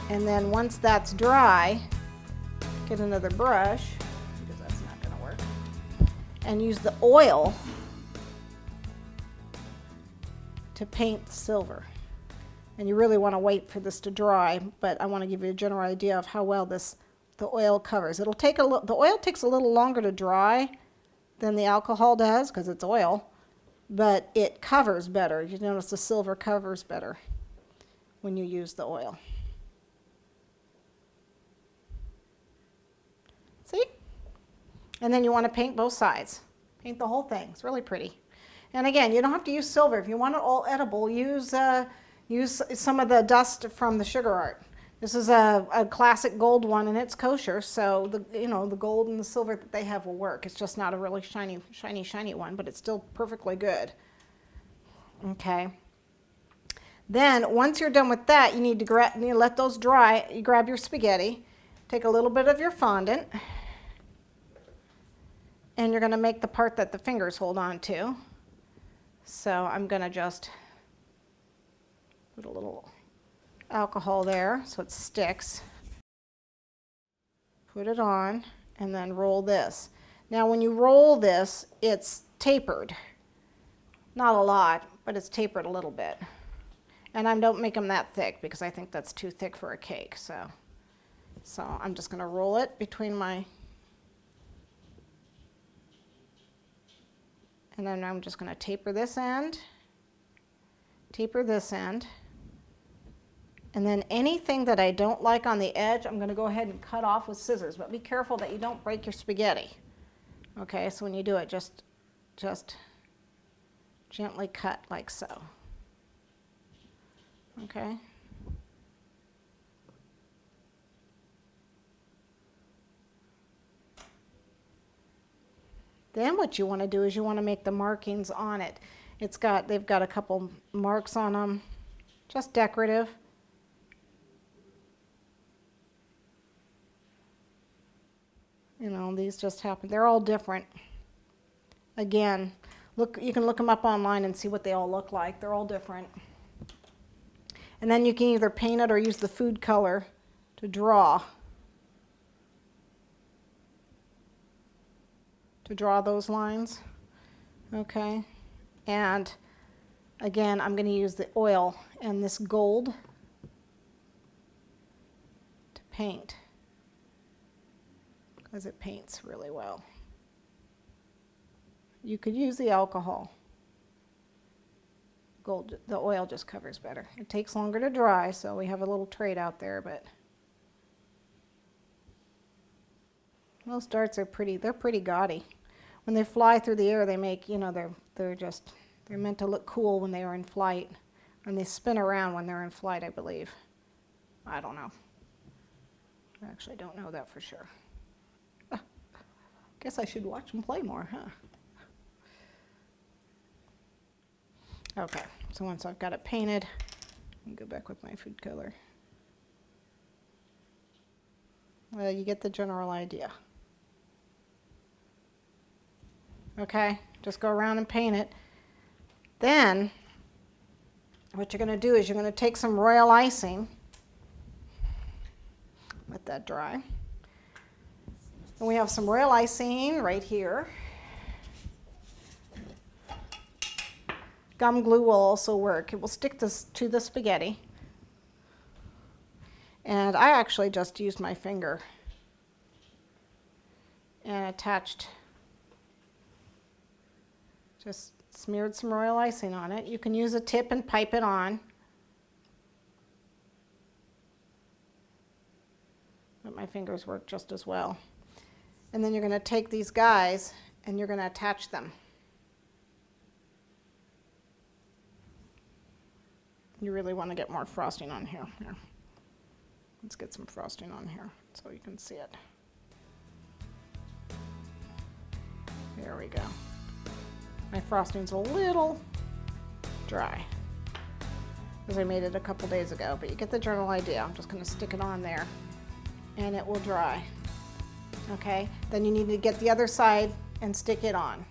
And then once that's dry, get another brush, because that's not going to work, and use the oil to paint silver. And you really want to wait for this to dry, but I want to give you a general idea of how well the oil covers. It'll take the oil takes a little longer to dry than the alcohol does because it's oil, but it covers better. You notice the silver covers better when you use the oil. See? And then you want to paint both sides. Paint the whole thing. It's really pretty. And again, you don't have to use silver. If you want it all edible, use some of the dust from the sugar art. This is a classic gold one, and it's kosher, so the gold and the silver that they have will work. It's just not a really shiny one, but it's still perfectly good. Okay. Then once you're done with that, you need to let those dry. You grab your spaghetti, take a little bit of your fondant, and you're going to make the part that the fingers hold on to. So I'm going to just put a little alcohol there so it sticks. Put it on and then roll this. Now when you roll this, it's tapered. Not a lot, but it's tapered a little bit. And I don't make them that thick because I think that's too thick for a cake. So I'm just going to roll it between my, and then I'm just going to taper this end, and then anything that I don't like on the edge, I'm going to go ahead and cut off with scissors. But be careful that you don't break your spaghetti. Okay, so when you do it, just gently cut like so. Okay. Then what you want to do is you want to make the markings on it. They've got a couple marks on them, just decorative. You know, these just happen. They're all different. Again, you can look them up online and see what they all look like. They're all different. And then you can either paint it or use the food color to draw those lines. Okay. And again, I'm going to use the oil and this gold to paint, because it paints really well. You could use the alcohol. The oil just covers better. It takes longer to dry, so we have a little trade out there, but most darts are they're pretty gaudy. When they fly through the air, they make, they're meant to look cool when they are in flight, and they spin around when they're in flight, I believe. I don't know. I actually don't know that for sure. Guess I should watch them play more, huh? Okay, so once I've got it painted, I'll go back with my food color. Well, you get the general idea. Okay, just go around and paint it. Then, what you're going to do is you're going to take some royal icing, let that dry. And we have some royal icing right here. Gum glue will also work. It will stick this to the spaghetti. And I actually just used my finger and just smeared some royal icing on it. You can use a tip and pipe it on. But my fingers work just as well. And then you're going to take these guys and you're going to attach them. You really want to get more frosting on here. Here. Let's get some frosting on here so you can see it. There we go. My frosting's a little dry because I made it a couple days ago, but you get the general idea. I'm just going to stick it on there and it will dry. Okay, then you need to get the other side and stick it on.